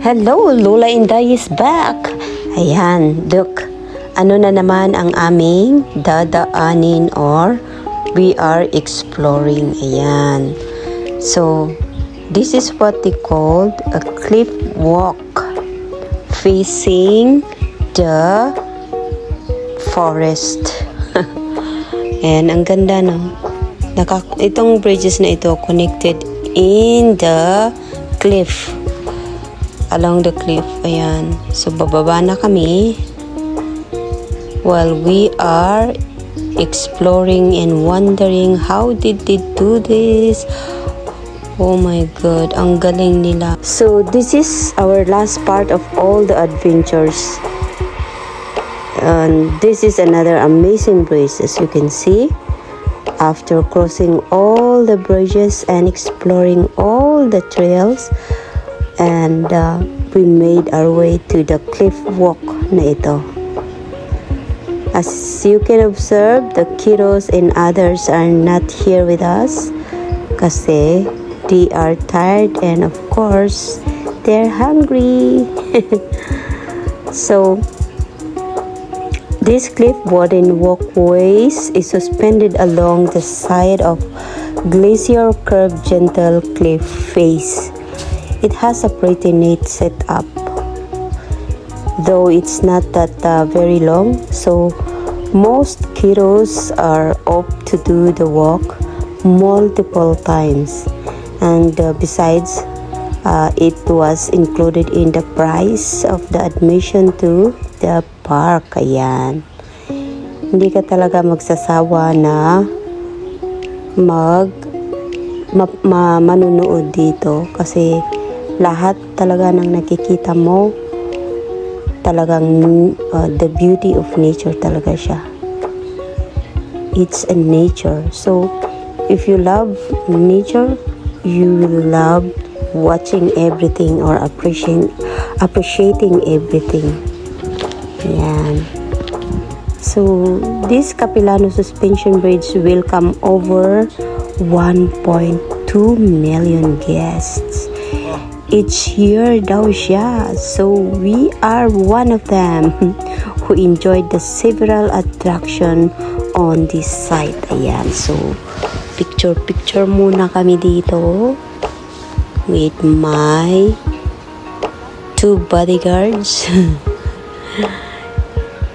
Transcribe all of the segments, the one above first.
Hello, Lola Inday is back. Ayan, look. Ano na naman ang aming dadaanin or we are exploring. Ayan. So, this is what they called a cliff walk facing the forest. Ayan, ang ganda, no? Itong bridges na ito connected in the cliff. Along the cliff. Ayan. So, bababa na kami. While we are exploring and wondering how did they do this. Oh my god, ang galing nila. So this is our last part of all the adventures, and this is another amazing bridge. As you can see, after crossing all the bridges and exploring all the trails, and we made our way to the cliff walk na ito. As you can observe, the kiddos and others are not here with us kasi they are tired and of course they're hungry. So this cliff wooden walkways is suspended along the side of glacier curved gentle cliff face. It has a pretty neat setup, though it's not that very long, so most kiddos are opt to do the walk multiple times, and besides, it was included in the price of the admission to the park. Ayan, hindi ka talaga magsasawa na manunood dito kasi lahat talaga ng nakikita mo talagang the beauty of nature talaga siya. It's a nature. So if you love nature, you will love watching everything or appreciating everything. Ayan. So this Capilano Suspension Bridge will come over 1.2 million guests each year daw siya. So we are one of them who enjoyed the several attraction on this site. Ayan, so picture muna kami dito with my two bodyguards.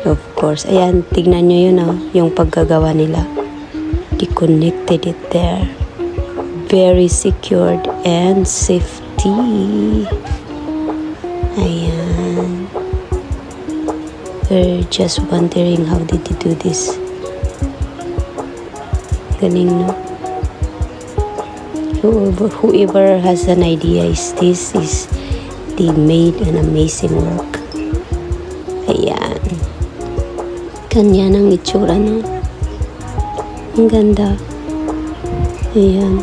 Of course, ayan, tignan nyo yun, oh, yung paggagawa nila. They connected it there. Very secured and safe. Ayan. We're just wondering how did they do this. Galing, no? Whoever has an idea they made an amazing work. Ayan. Ganyan ang itsura, no? Ang ganda. Ayan.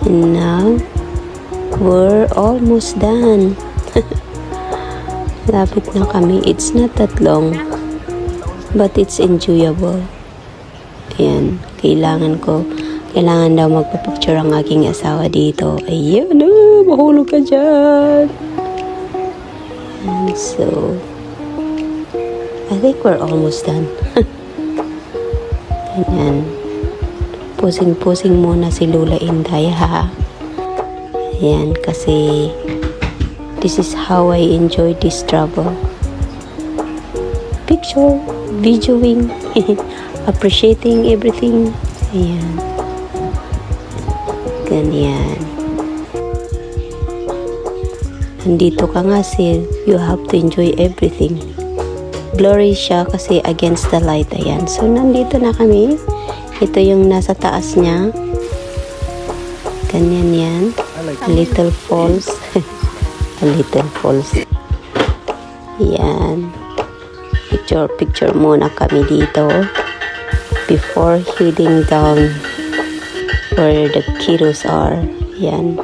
And now, we're almost done. Lapit na kami. It's not that long, but it's enjoyable. Ayan, kailangan daw magpa-picture ang aking asawa dito. Ayan, mahulog ka dyan. And so, I think we're almost done. Ayan. Pusing muna si Lola Inday, ha? Ayan, kasi this is how I enjoy this travel. Picture, videoing, appreciating everything. Ayan. Ganyan. Nandito ka nga, sil. You have to enjoy everything. Blurry siya kasi against the light. Ayan. So, nandito na kami. Ito yung nasa taas niya. Ganyan yan. A little falls. A little falls. Yan. Picture muna kami dito. Before heading down where the kiddos are. Yan.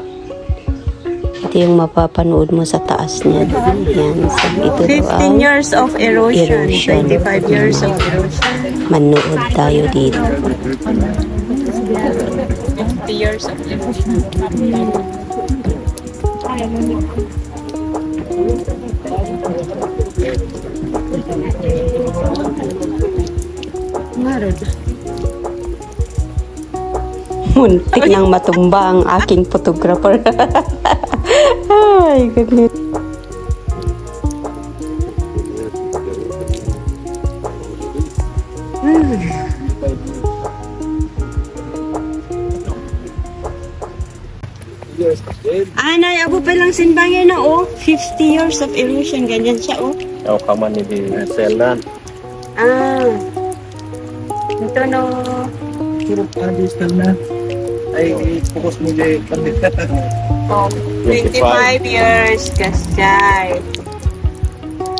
Ito yung mapapanood mo sa taas niya. Yan. So, ito 15 years of erosion. 25 years of erosion. Manood tayo dito. 50 years of erosion. Muntik nang matumba ang aking photographer. Ay, goodness. Anay, ako pa lang simbangin na, oh. 50 years of erosion, ganyan siya, oh. Kau kaman ni di Zealand. Ah. Ito, no. Hirap adis na. Ay, focus mo di pandikat. Oh, 25 years, kasay.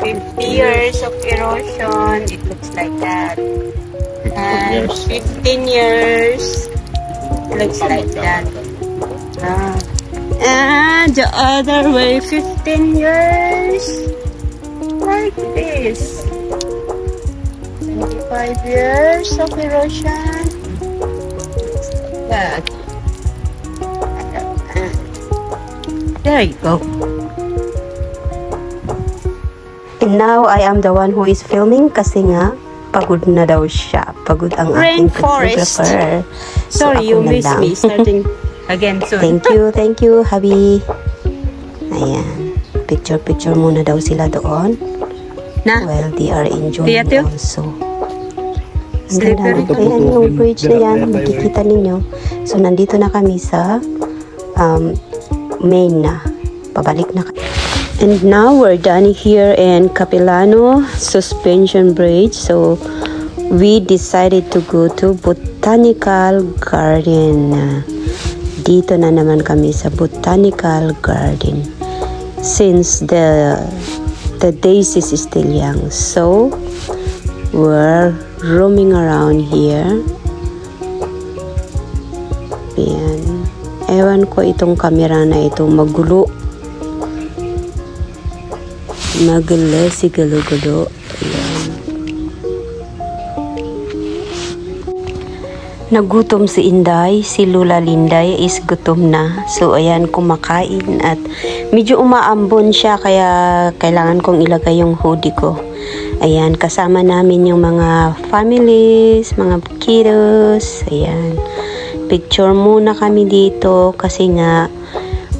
50 years of erosion, it looks like that. And 15 years, it looks like that. And the other way, 15 years, like this. 25 years of erosion, like that. There you go. And now, I am the one who is filming kasi nga, pagod na daw siya. Pagod ang aking Rainforest. photographer. So, Sorry, you ako na missed lang. me. Starting again soon. Thank you, Habi. Ayan. Picture muna daw sila doon. Na? Well, they are enjoying Tiyo? also. Ang Slippery. ganda. Ayan yung bridge na yan. Makikita ninyo. So, nandito na kami sa main na. Pabalik na kami. And now, we're done here in Capilano Suspension Bridge. So, we decided to go to Botanical Garden. Dito na naman kami sa Botanical Garden. Since the daisies is still young. So, we're roaming around here. Ayan. Ewan ko itong camera na ito. Magulo. Magulo si gulo-gulo. Ayan. Nagutom si Inday. Si Lula Linday is gutom na. So, ayan, kumakain. At medyo umaambon siya. Kaya kailangan kong ilagay yung hoodie ko. Ayan, kasama namin yung mga families, mga kiddos. Ayan. Picture muna kami dito. Kasi nga,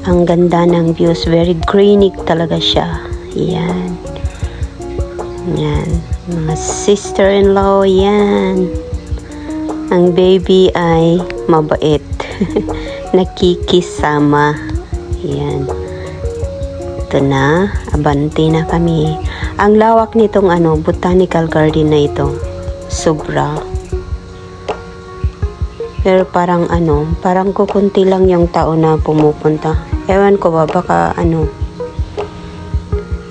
ang ganda ng views. Very greenic talaga siya. Ayan. Ayan. Mga sister-in-law. Ayan. Ang baby ay mabait. Nakikisama. Ayan. Ito na. Abante na kami. Ang lawak nitong botanical garden na ito. Sobra. Pero parang parang kukunti lang yung tao na pumupunta. Ewan ko ba, baka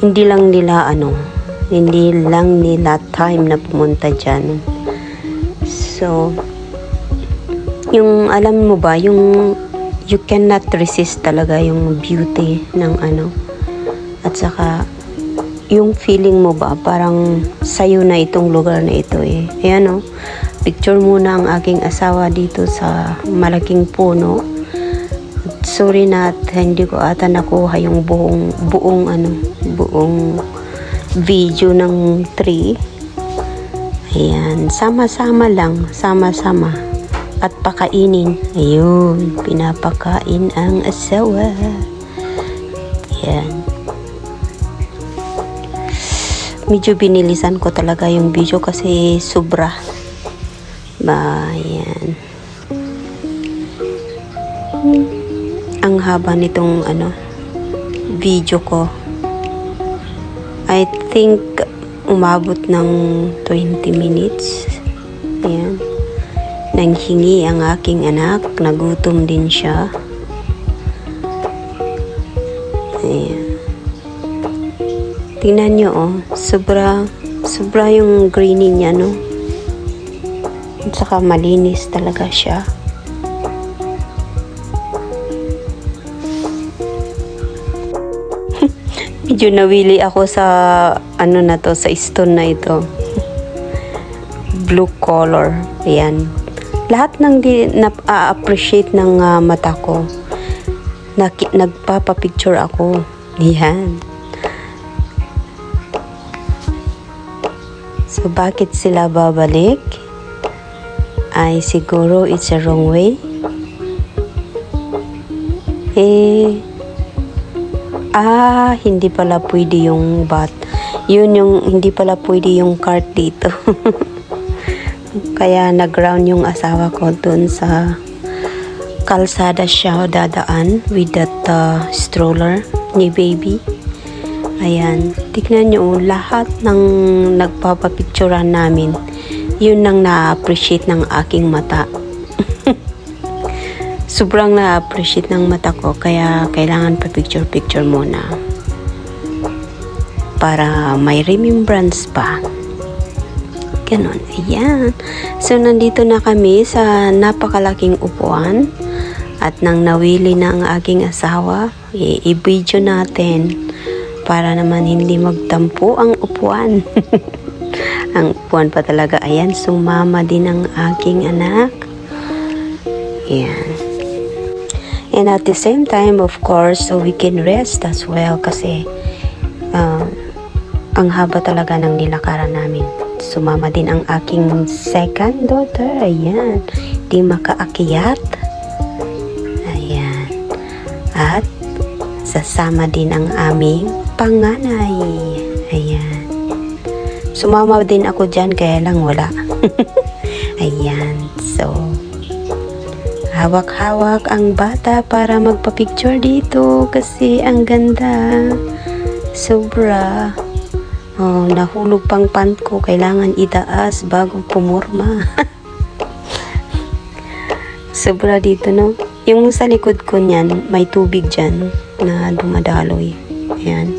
hindi lang nila time na pumunta dyan. So, yung alam mo ba, you cannot resist talaga yung beauty ng at saka yung feeling mo ba, parang sayo na itong lugar na ito eh. Ayan picture muna ang aking asawa dito sa malaking puno. Sorry na at hindi ko ata nakuha yung buong video ng tree. Ayan, sama-sama lang, sama-sama at pakainin. Ayun, pinapakain ang asawa. Ayan. Medyo binilisan ko talaga yung video kasi sobra. Ayan. Ang haba nitong video ko. I think umabot ng 20 minutes. Ayan. Nanghingi ang aking anak. Nagutom din siya. Ayan. Tingnan nyo sobra yung greening niya at saka malinis talaga siya. Medyo nawili ako sa sa stone na ito. Blue color. Ayan. Lahat ng na-appreciate ng mata ko. nagpapapicture ako. Yan. So, bakit sila babalik? Ay, siguro it's a wrong way. Hindi pala pwede yung yun yung, hindi pala pwede yung cart dito. Kaya nag-ground yung asawa ko dun sa kalsada siya dadaan with that stroller ni baby. Ayan, tignan nyo, lahat ng nagpapapicturean namin, yun nang na-appreciate ng aking mata. Sobrang na-appreciate ng mata ko, kaya kailangan pa-picture-picture muna. Para may remembrance pa. Ganon, ayan. So, nandito na kami sa napakalaking upuan. At nang nawili na ang aking asawa, i-video natin para naman hindi magtampo ang upuan. Ang upuan pa talaga. Ayan, sumama din ang aking anak. Ayan. And at the same time, of course, so we can rest as well kasi ang haba talaga ng nilakaran namin. Sumama din ang aking second daughter. Ayan. Di makaakyat. Ayan. At sasama din ang aming panganay. Ayan. Sumama din ako dyan, kaya lang wala. Ayan. So, hawak-hawak ang bata para magpa-picture dito kasi ang ganda. Sobra. Oh, nahulog pang pant ko. Kailangan itaas bago pumorma. Sobra dito, no? Yung sa likod ko niyan, may tubig dyan na dumadaloy. Ayan.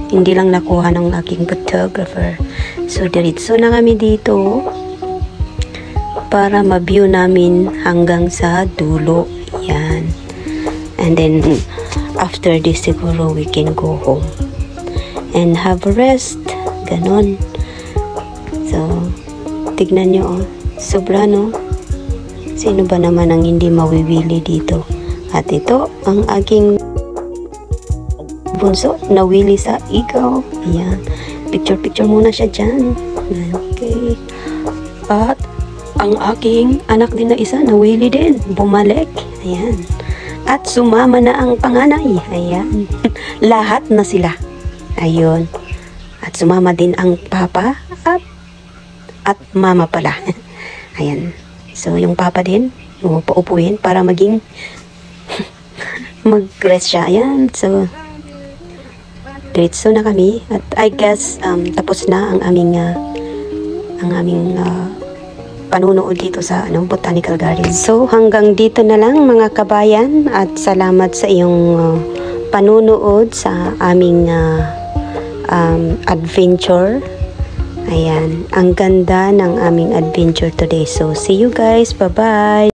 Hindi lang nakuha ng aking photographer. So, diretso na kami dito para ma-view namin hanggang sa dulo. Yan. And then, after this, siguro we can go home and have a rest. Ganon. So, tignan nyo, oh. Sobra, no? Sino ba naman ang hindi mawiwili dito? At ito, ang aking bunso, nawili sa ikaw. Ayan. Picture-picture muna siya dyan. Okay. At ang aking anak din na isa, nawili din. Bumalik. Ayan. At sumama na ang panganay. Ayan. Lahat na sila. Ayun. At sumama din ang papa at mama pala. Ayan. So, yung papa din, paupuin para maging mag-rest siya. Ayan. So, diretso na kami. At I guess, tapos na ang aming panunood dito sa Botanical Gardens. So, hanggang dito na lang mga kabayan at salamat sa iyong panunood sa aming adventure. Ayan, ang ganda ng aming adventure today. So, see you guys. Bye-bye!